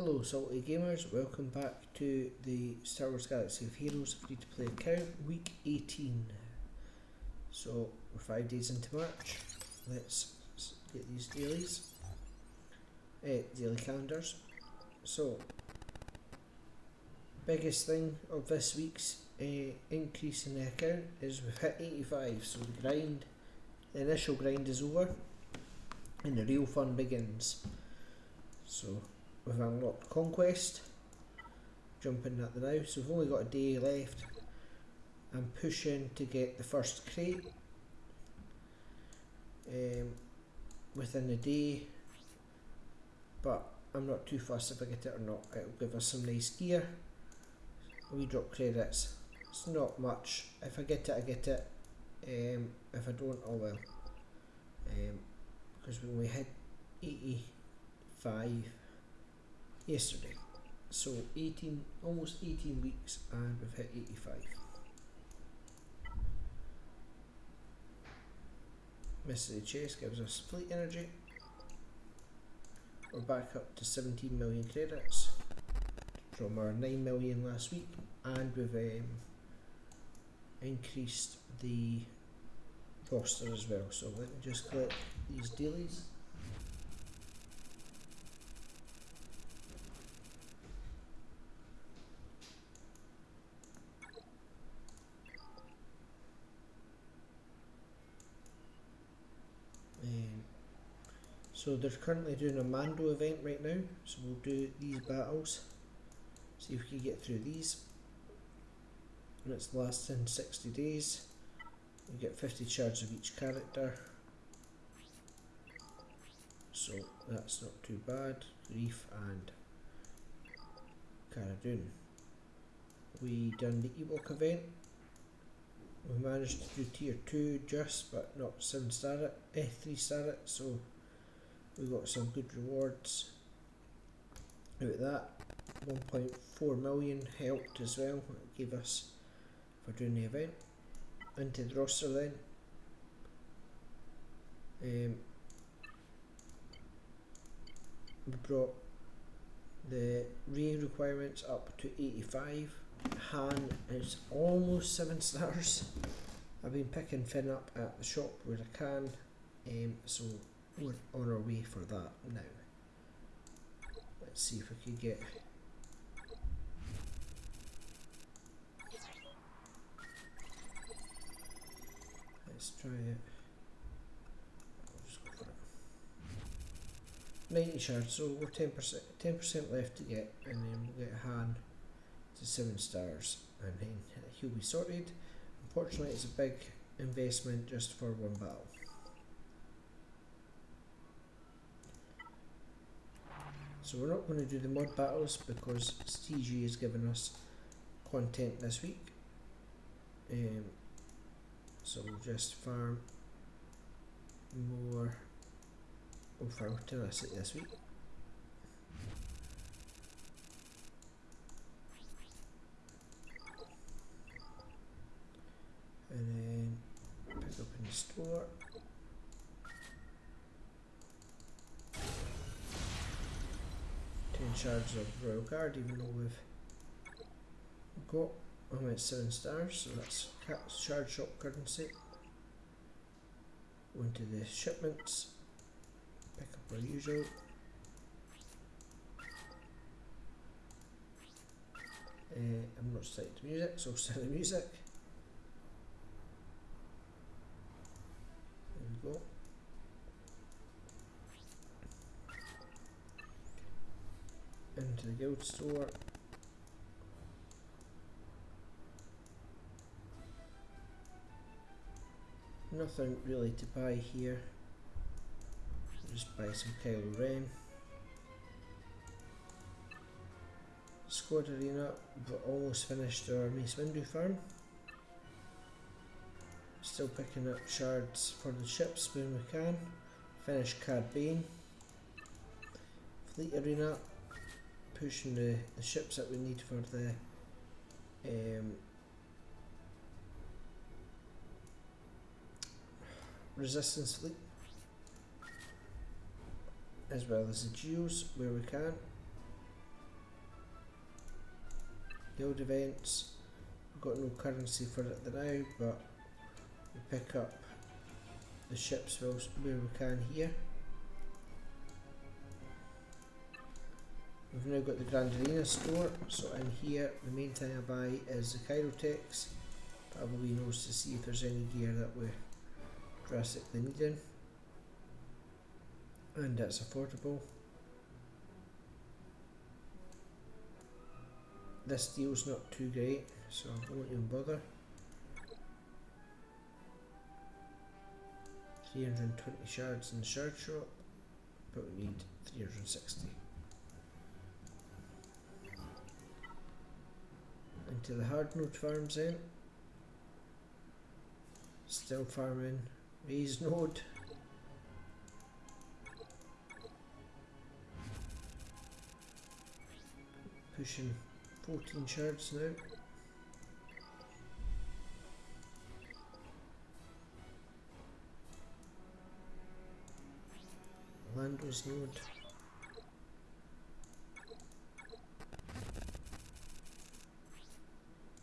Hello salty gamers, welcome back to the Star Wars Galaxy of Heroes free to play account, week 18. So we're 5 days into March. Let's get these dailies, daily calendars. So biggest thing of this week's increase in the account is we've hit 85, so the initial grind is over and the real fun begins. So we've unlocked Conquest, jumping at the now, so we've only got a day left. I'm pushing to get the first crate within a day, but I'm not too fussed if I get it or not. It'll give us some nice gear. We drop credits, it's not much. If I get it, I get it. If I don't, oh well. Because we only hit 85 yesterday, so almost 18 weeks and we've hit 85. Mystery chest gives us fleet energy. We're back up to 17 million credits from our 9 million last week, and we've increased the roster as well. So let me just click these dailies. So they're currently doing a Mando event right now, so we'll do these battles, see if we can get through these, and it's lasting 60 days. You get 50 shards of each character, so that's not too bad. Reef and Cara Dune. We done the Ewok event. We managed to do tier 2 just, but not 3 star it, so we got some good rewards out of that. 1.4 million helped as well, it gave us for doing the event. Into the roster then. We brought the Ray requirements up to 85. Han is almost 7 stars. I've been picking Finn up at the shop where I can, so we're on our way for that now. Let's see if we can get let's try it. I'll just go for it. 90 shards, so we're 10% left to get, and then we'll get Han to 7 stars and then he'll be sorted. Unfortunately it's a big investment just for one battle. So we're not going to do the mod battles because CG has given us content this week. So we'll just farm more. We'll farm tenacity this week. And then pick up in the store. Shards of Royal Guard, even though we've got I'm at 7 stars, so that's shard shop currency. Go into the shipments, pick up our usual. I'm not set to music, so I'll set the music. There we go. Into the guild store. Nothing really to buy here. Just buy some Kylo Ren. Squad arena, we've almost finished our Mace Windu farm. Still picking up shards for the ships when we can. Finish Cad Bane. Fleet arena. Pushing the ships that we need for the resistance fleet, as well as the geos where we can. guild events. We've got no currency for it now, but we pick up the ships where we can here. We've now got the Grand Arena store, so in here the main thing I buy is the Chirotex. Probably knows to see if there's any gear that we're drastically needing, and it's affordable. This deal's not too great, so I won't even bother. 320 shards in the shard shop, but we need 360. Into the hard node farms then. Still farming raised node. Pushing 14 shards now. Lando's node.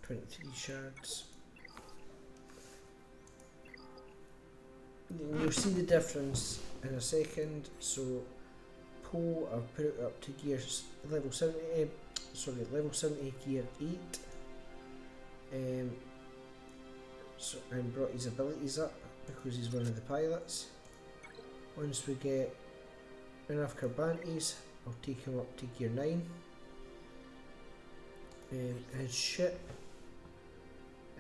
.3 shards. You'll see the difference in a second. So Poe, I've put it up to gears level 70. Level 70 gear 8. So I brought his abilities up because he's one of the pilots. Once we get enough Carbantes, I'll take him up to gear 9. His ship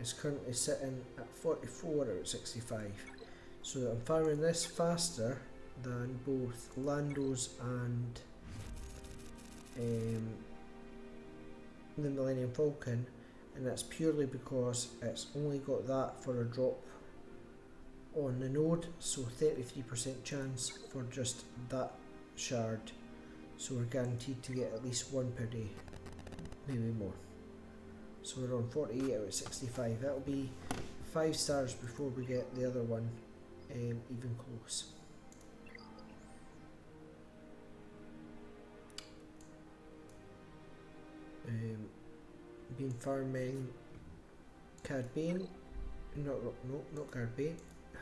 is currently sitting at 44 out of 65. So I'm farming this faster than both Lando's and the Millennium Falcon, and that's purely because it's only got that for a drop on the node, so 33% chance for just that shard, so we're guaranteed to get at least one per day, maybe more. So we're on 48 out of 65. That'll be 5 stars before we get the other one even close. Been farming Cad Bane, not Cad Bane,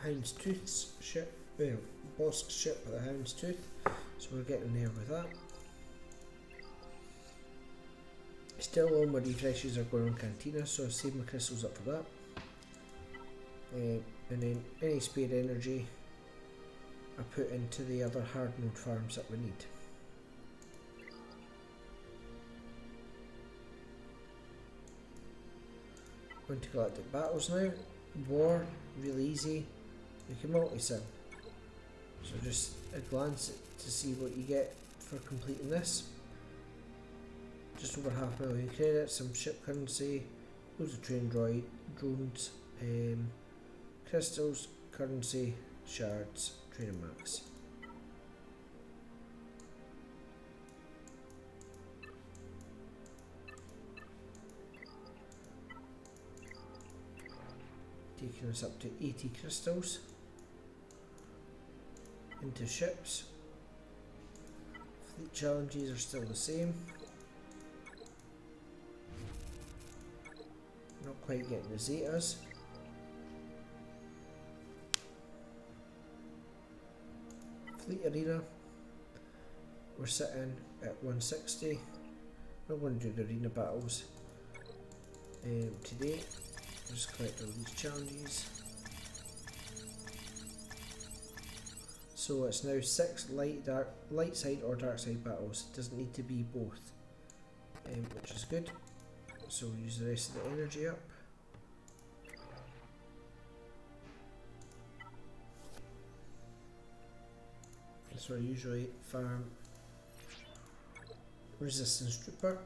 Houndstooth's ship, Bosk's ship with a Houndstooth, so we're getting there with that. Still all my refreshes are going on Cantina, so I've saved my crystals up for that. And then any spare energy I put into the other hard node farms that we need. Going to galactic battles now. War, really easy. You can multi-sim. So just a glance to see what you get for completing this. Just over 500,000 credits, some ship currency, loads of train drones, crystals, currency, shards, training maps. Taking us up to 80 crystals into ships. Fleet challenges are still the same. Not quite getting the Zetas. Fleet arena, we're sitting at 160. We're going to do the arena battles today. Just collect all these challenges. So it's now 6 light side or dark side battles. It doesn't need to be both, which is good. So we'll use the rest of the energy up. So I usually farm Resistance Trooper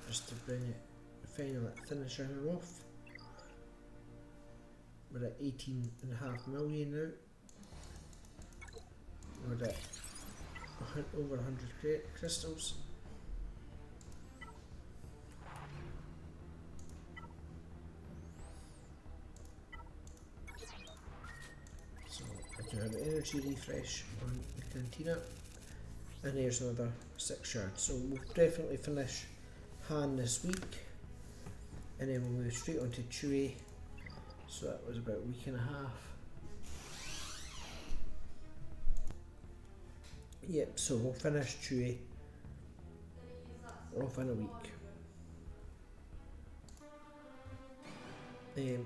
just to bring it, finally finish him off. We're at 18.5 million now. We're at over 100 crystals. So I do have an energy refresh on the Cantina. and there's another 6 shards. So we'll definitely finish Han this week, and then we'll move straight on to Chewie. So that was about a week and a half. Yep, so we'll finish Chewie off in a week.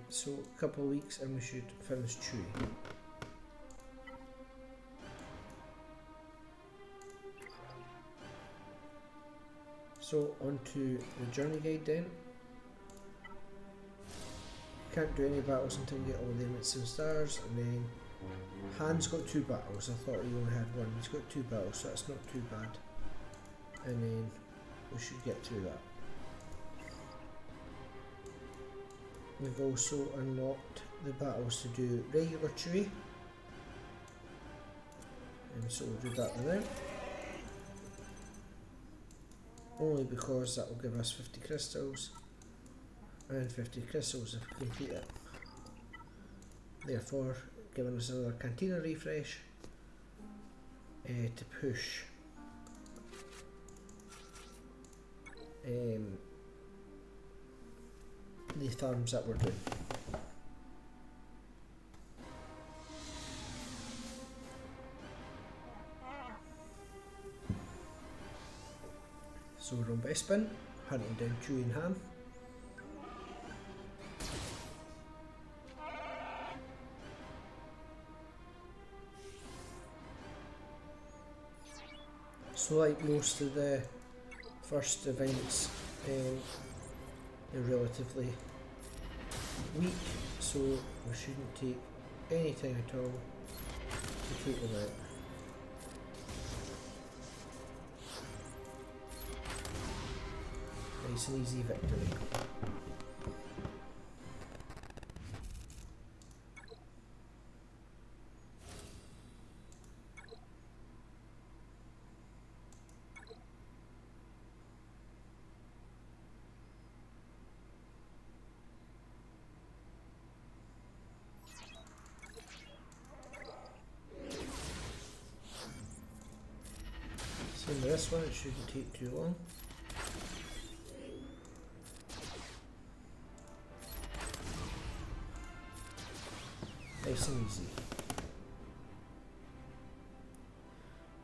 So a couple of weeks and we should finish Chewie. So on to the journey guide then. Can't do any battles until you get all the limits and stars, and then Han's got 2 battles. I thought he only had 1. He's got 2 battles, so that's not too bad. And then we should get through that. We've also unlocked the battles to do regular Chewie, and so we'll do that now. Only because that will give us 50 crystals, and 50 crystals if we complete it. Therefore, giving us another cantina refresh to push the farms that we're doing. So we're on Bespin, hunting down Chewie and Han. So like most of the first events, they're relatively weak, so we shouldn't take any time at all to take them out. Nice and easy victory. Same with this one, it shouldn't take too long. Nice and easy.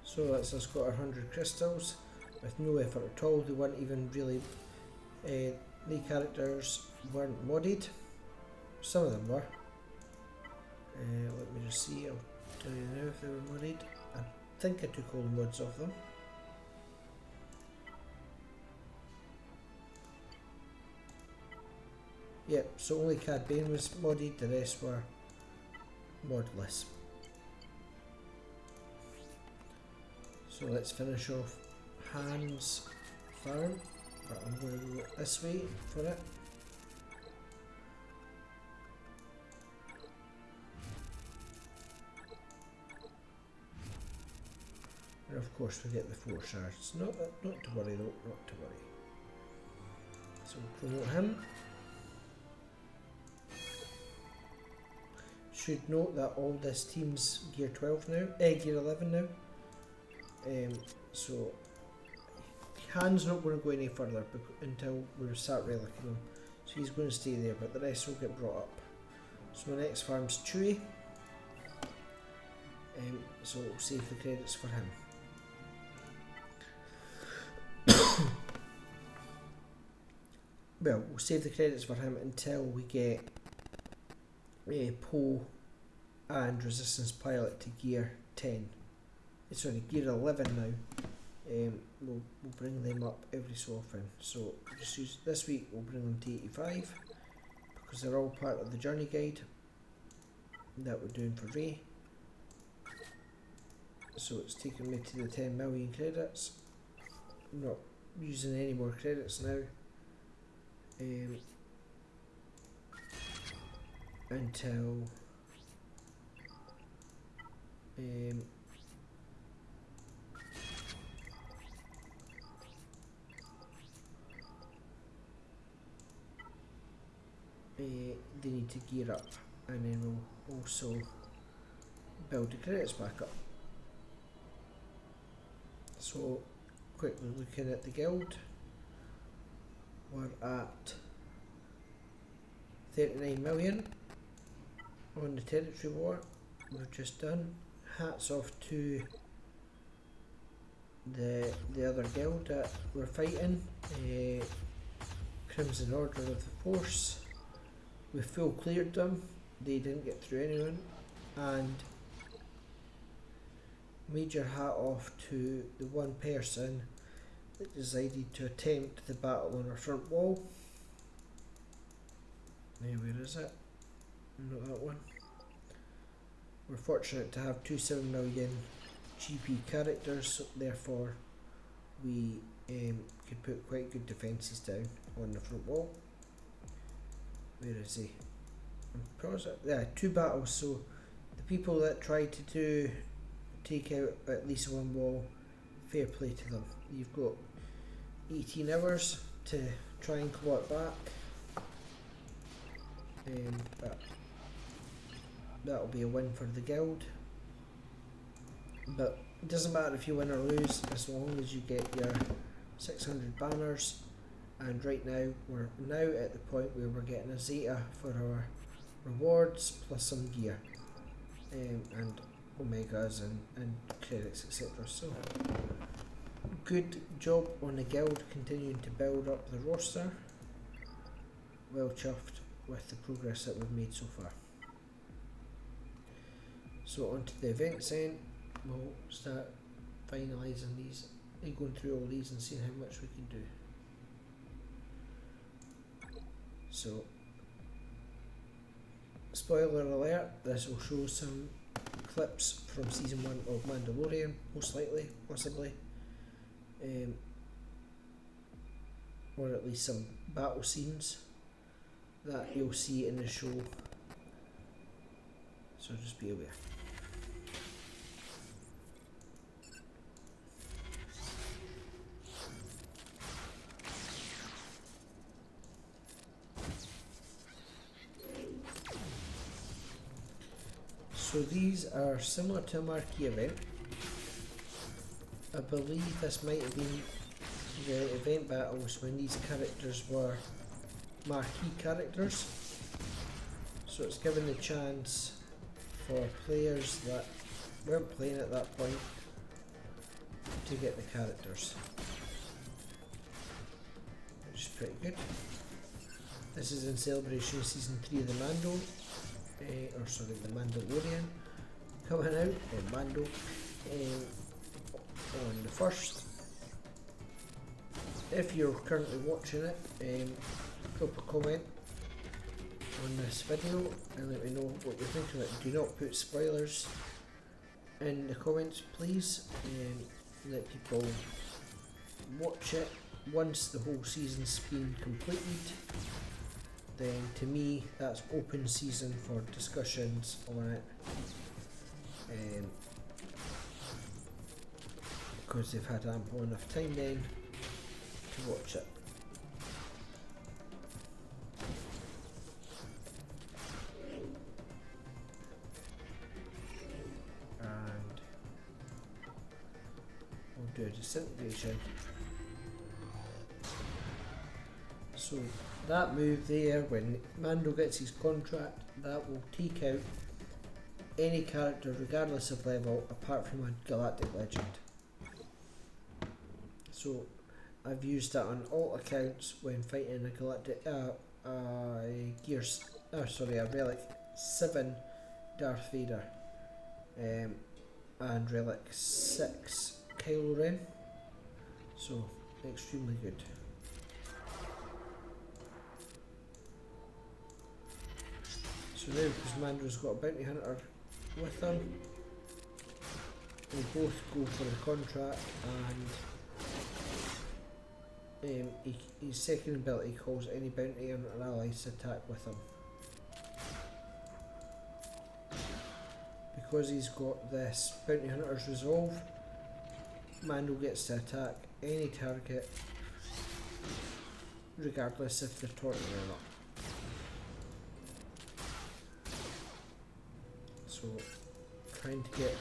So that's us got our 100 crystals with no effort at all. They weren't even really, the characters weren't modded. Some of them were. Let me just see, I'll tell you now if they were modded. I think I took all the mods off them. Yep, so only Cad Bane was modded, the rest were modless. So let's finish off Han's farm, but I'm going to go this way for it. And of course we get the 4 shards. Not to worry though, not to worry. So we'll promote him. Should note that all this team's gear 12 now, gear 11 now. So Han's not going to go any further until we start relicking him. So he's going to stay there, but the rest will get brought up. So my next farm's Chewie. So we'll save the credits for him. Well, we'll save the credits for him until we get Poe and Resistance Pilot to gear 10. Sorry, gear 11 now. We'll bring them up every so often. So just use this week. We'll bring them to 85 because they're all part of the journey guide that we're doing for Rey. So it's taken me to the 10 million credits. I'm not using any more credits now. Until they need to gear up, and then we'll also build the credits back up. So, quickly looking at the guild, we're at 39 million on the territory war we've just done. Hats off to the other guild that we're fighting, Crimson Order of the Force. We full cleared them, they didn't get through anyone, and major hat off to the one person that decided to attempt the battle on our front wall. Now where is it? Not that one. We're fortunate to have two 7 million GP characters, so therefore we could put quite good defences down on the front wall. Where is he? Yeah, 2 battles, so the people that try to take out at least one wall, fair play to them. You've got 18 hours to try and claw it back, but that'll be a win for the guild. But it doesn't matter if you win or lose, as long as you get your 600 banners, and right now we're at the point where we're getting a Zeta for our rewards plus some gear, and Omegas and credits, etc. So good job on the guild continuing to build up the roster. Well chuffed with the progress that we've made so far. So on to the events then. We'll start finalising these and going through all these and seeing how much we can do. So, spoiler alert, this will show some clips from season 1 of Mandalorian, most likely, possibly, or at least some battle scenes that you'll see in the show, so just be aware. So these are similar to a marquee event. I believe this might have been the event battles when these characters were marquee characters. So it's given the chance for players that weren't playing at that point to get the characters, which is pretty good. This is in celebration of season 3 of the Mando. The Mandalorian coming out, or Mando, on the 1st. If you're currently watching it, drop a comment on this video and let me know what you think of it. Do not put spoilers in the comments, please, and let people watch it once the whole season's been completed. Then to me that's open season for discussions on it, because they've had ample enough time then to watch it. And we'll do a disintegration. So that move there, when Mando gets his contract, that will take out any character regardless of level apart from a galactic legend. So I've used that on all accounts when fighting a galactic a relic 7 Darth Vader, and relic 6 Kylo Ren, so extremely good. So now, because Mando's got a bounty hunter with him, we both go for the contract, and his second ability calls any bounty on an allies to attack with him. Because he's got this bounty hunter's resolve, Mando gets to attack any target regardless if they're taunting or not. So, trying to get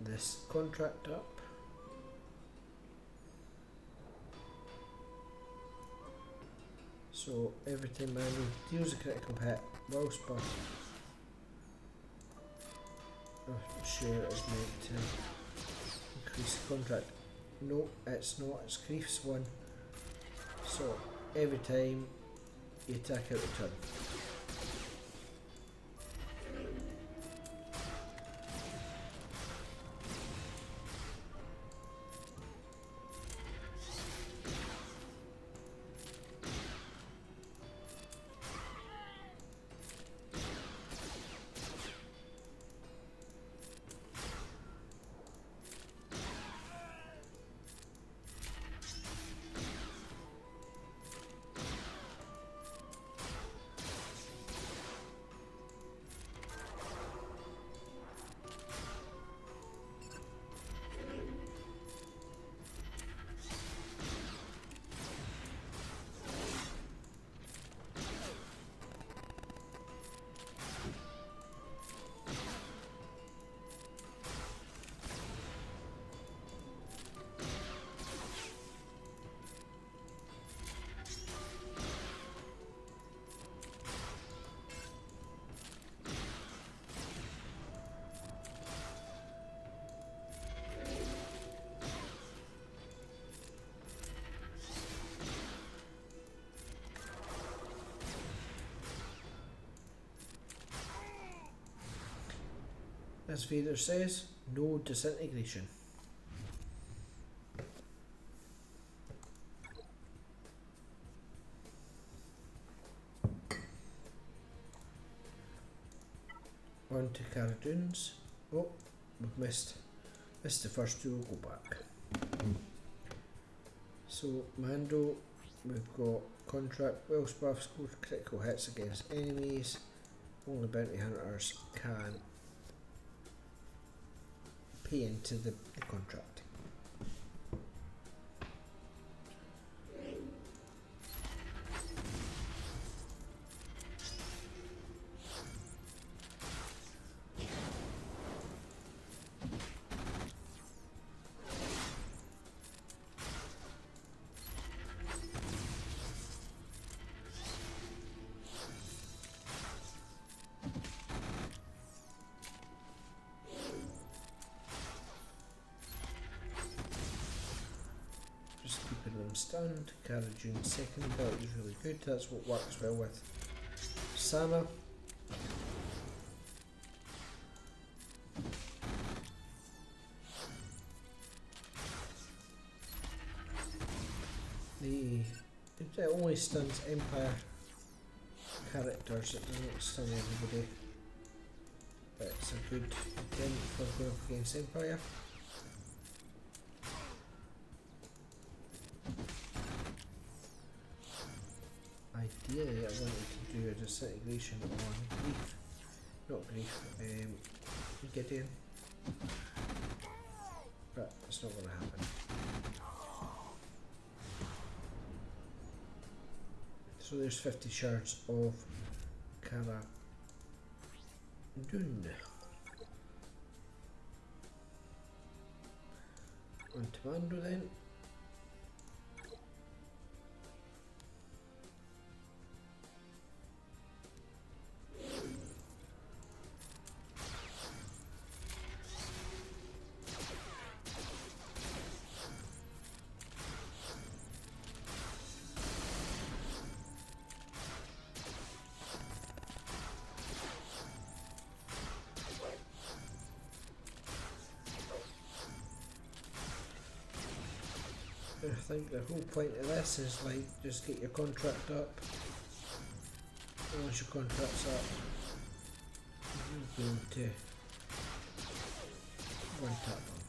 this contract up. So every time Mando deals a critical hit, whilst buff, I'm sure it's meant to increase the contract. No, it's not, it's Grief's one. So every time you attack out the turn. As Vader says, no disintegration. On to Cara Dunes. Oh, we've missed the first two, we'll go back. So Mando, we've got contract, whilst buffs go to critical hits against enemies, only bounty hunters can pay into the contract. Stunned. Cara Dune's second ability is really good, that's what works well with Sama. It only stuns Empire characters, it doesn't stun everybody, but it's a good attempt for going up against Empire. Ideally, I wanted to do a disintegration on Grief, not Grief, Gideon, but it's not going to happen. So there's 50 shards of Cara Dune. On to Mando then. I think the whole point of this is like just get your contract up. Once your contract's up, you'll be able to one tap them.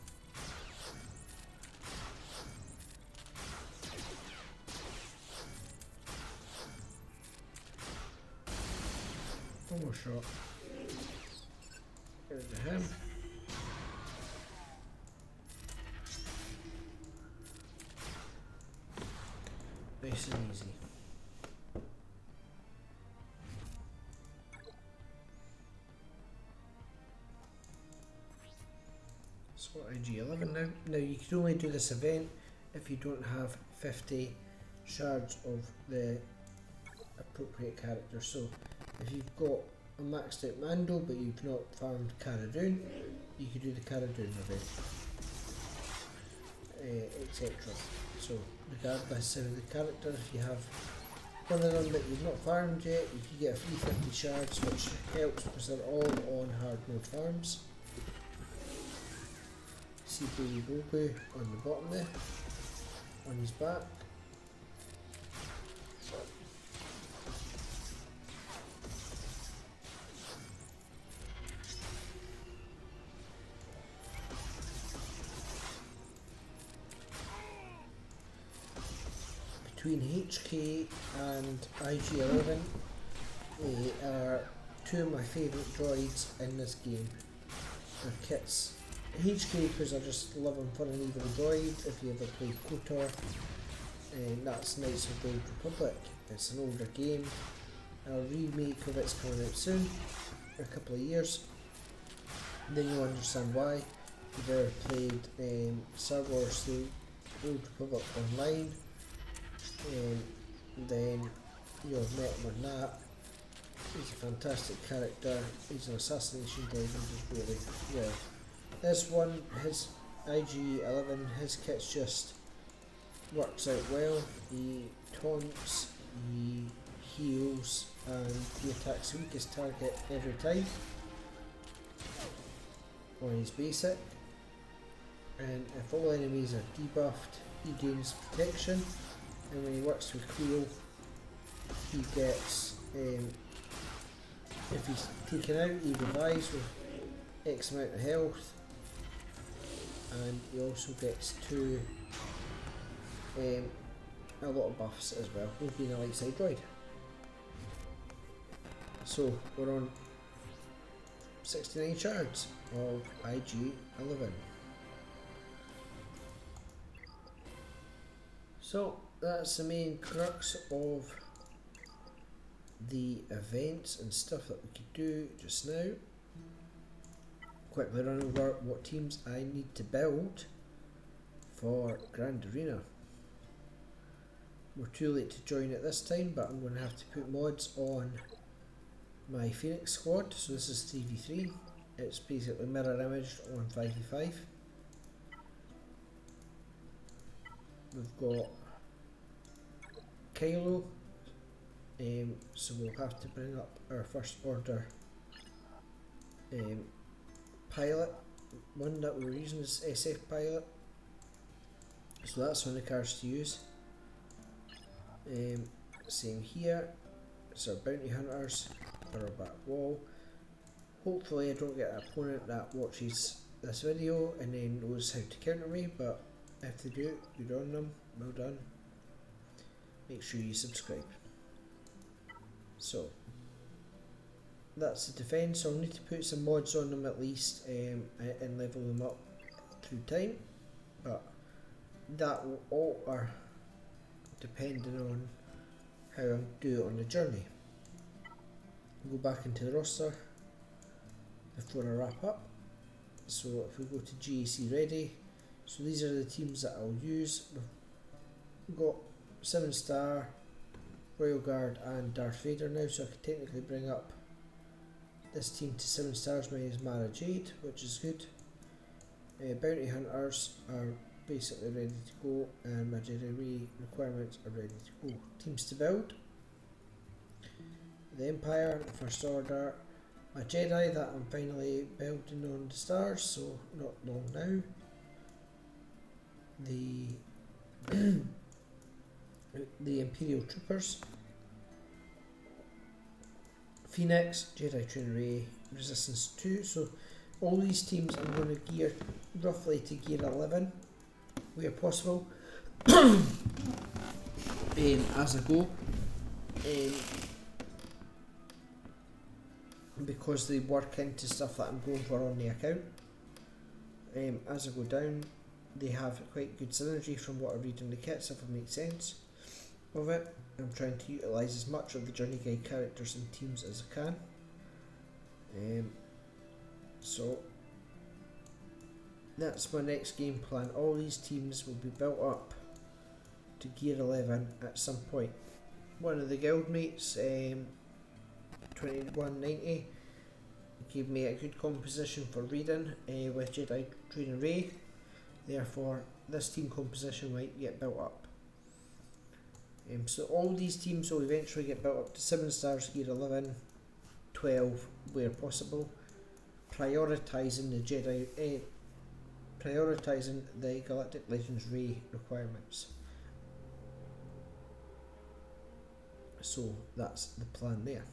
One more shot. Get rid of him. Nice and easy. So IG11 now. Now you can only do this event if you don't have 50 shards of the appropriate character. So if you've got a maxed out Mando but you've not farmed Cara Dune, you could do the Cara Dune event, etc. So regardless of the character, if you have one of them that you've not farmed yet, you can get a free 50 shards, which helps because they're all on hard mode farms. See Baby Grogu on the bottom there, on his back. Between HK and IG-11, they are two of my favourite droids in this game. Their kits. HK because I just love him for an evil droid. If you ever played KOTOR, that's Knights of the Old Republic. It's an older game. A remake of it's coming out soon, in a couple of years. Then you'll understand why. If you've ever played Star Wars The Old Republic online, then you'll have met him on that. He's a fantastic character. He's an assassination droid and does really well. This one, his IG-11, his kit just works out well. He taunts, he heals, and he attacks the weakest target every time on his basic. And if all enemies are debuffed, he gains protection. And when he works with Quill, he gets, if he's taken out, he revives with X amount of health, and he also gets a lot of buffs as well, with being a light side droid. So we're on 69 shards of IG-11. So that's the main crux of the events and stuff that we could do just now. Quickly run over what teams I need to build for Grand Arena. We're too late to join at this time, but I'm going to have to put mods on my Phoenix squad. So this is 3v3. It's basically mirror imaged on 5v5. We've got Kylo, so we'll have to bring up our first order pilot. One that we were using is SF pilot, so that's one of the cars to use. Same here, it's our bounty hunters for our back wall. Hopefully I don't get an opponent that watches this video and then knows how to counter me, but if they do, good on them, well done. Make sure you subscribe. So that's the defence. I'll need to put some mods on them at least and level them up through time, but that will alter depending on how I do it on the journey. Go back into the roster before I wrap up. So if we go to GAC ready, so these are the teams that I'll use. We've got 7-star, Royal Guard and Darth Vader now, so I can technically bring up this team to 7 stars minus Mara Jade, which is good. Bounty Hunters are basically ready to go, and my Jedi requirements are ready to go. Teams to build: the Empire, the First Order, my Jedi that I'm finally building on the stars, so not long now. The Imperial Troopers, Phoenix, Jedi Trainery, Resistance 2. So all these teams I'm going to gear roughly to gear 11 where possible as I go, because they work into stuff that I'm going for on the account. As I go down, they have quite good synergy from what I read in the kits, if it makes sense of it. I'm trying to utilise as much of the journey guide characters and teams as I can. So that's my next game plan. All these teams will be built up to gear 11 at some point. one of the guildmates, 2190, gave me a good composition for reading with Jedi Training Ray. Therefore, this team composition might get built up. So all these teams will eventually get built up to 7 stars, gear 11, 12 where possible, prioritising the Galactic Legends Ray requirements. So that's the plan there.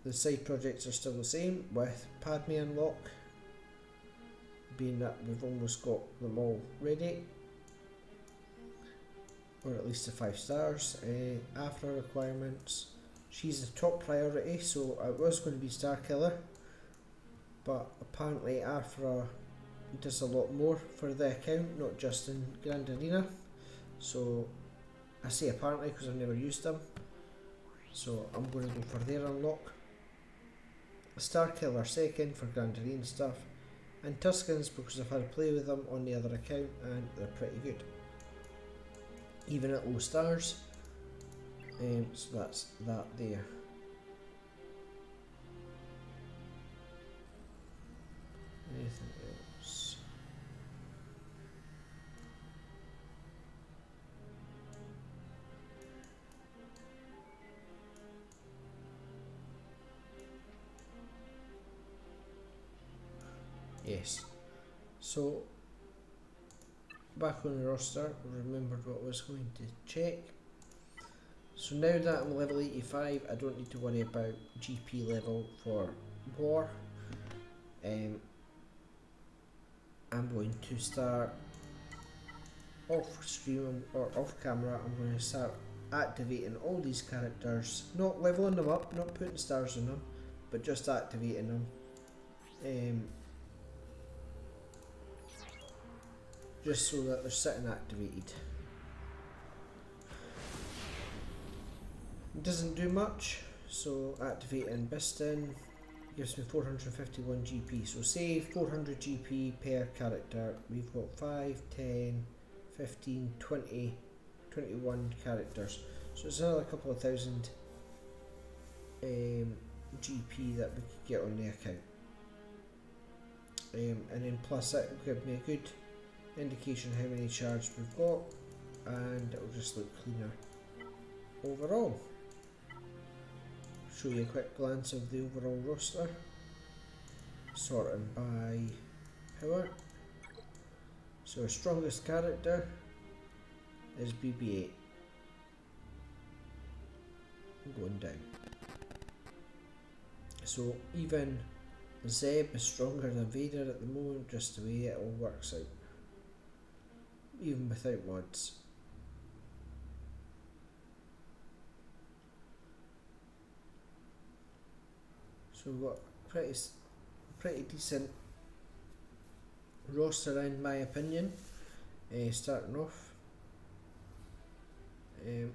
The side projects are still the same, with Padme unlock, being that we've almost got them all ready, or at least the 5 stars. After requirements, she's the top priority, so it was going to be Star Killer, but apparently Afra does a lot more for the account, not just in Grand Arena. So I say apparently because I've never used them, so I'm going to go for their unlock. Star Killer second for Grand Arena stuff, and Tuskens because I've had to play with them on the other account and they're pretty good, even at low stars. So that's that there. Anything else? Yes. So back on the roster, remembered what I was going to check. So now that I'm level 85, I don't need to worry about GP level for war. I'm going to start off stream or off camera. I'm going to start activating all these characters, not leveling them up, not putting stars on them, but just activating them. Just so that they're sitting activated. It doesn't do much, so activating Biston gives me 451 GP, so save 400 GP per character. We've got 5, 10, 15, 20, 21 characters, so it's another couple of thousand GP that we could get on the account, and then plus that will give me a good indication how many shards we've got, and it'll just look cleaner overall. Show you a quick glance of the overall roster, sorting by power. So our strongest character is BB-8, going down. So even Zeb is stronger than Vader at the moment, just the way it all works out, even without mods. So we've got pretty decent roster in my opinion, starting off, and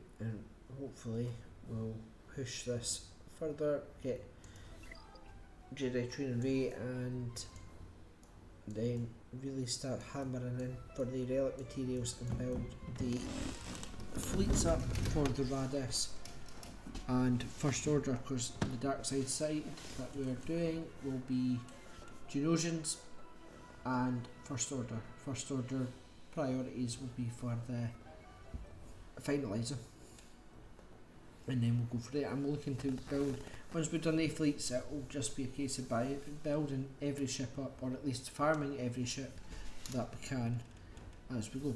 hopefully we'll push this further, get Jedi Training Ray, and then really start hammering in for the relic materials and build the fleets up for the Radis and First Order, because the dark side that we're doing will be Genosians and First Order. First Order priorities will be for the finaliser, and then we'll go for it. I'm looking to build, once we've done the fleets, it will just be a case of building every ship up, or at least farming every ship that we can as we go,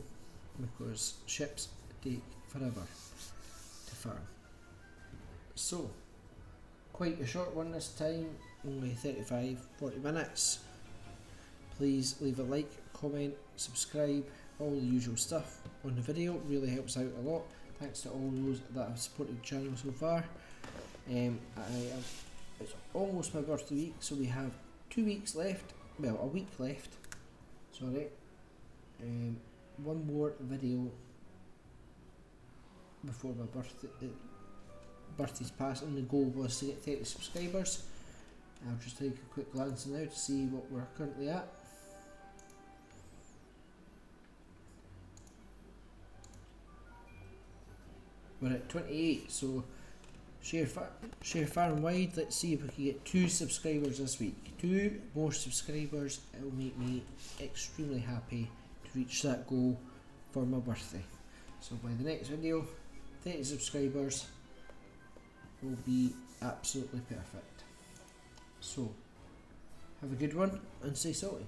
because ships take forever to farm. So, quite a short one this time, only 35-40 minutes. Please leave a like, comment, subscribe, all the usual stuff on the video. It really helps out a lot. Thanks to all those that have supported the channel so far. It's almost my birthday week, so we have 2 weeks left, well, a week left, sorry. One more video before my birthday's passing. The goal was to get 30 subscribers. I'll just take a quick glance now to see what we're currently at. we're at 28, so share far and wide. Let's see if we can get 2 subscribers this week. 2 more subscribers, it will make me extremely happy to reach that goal for my birthday. So by the next video, 30 subscribers will be absolutely perfect. So have a good one and stay salty.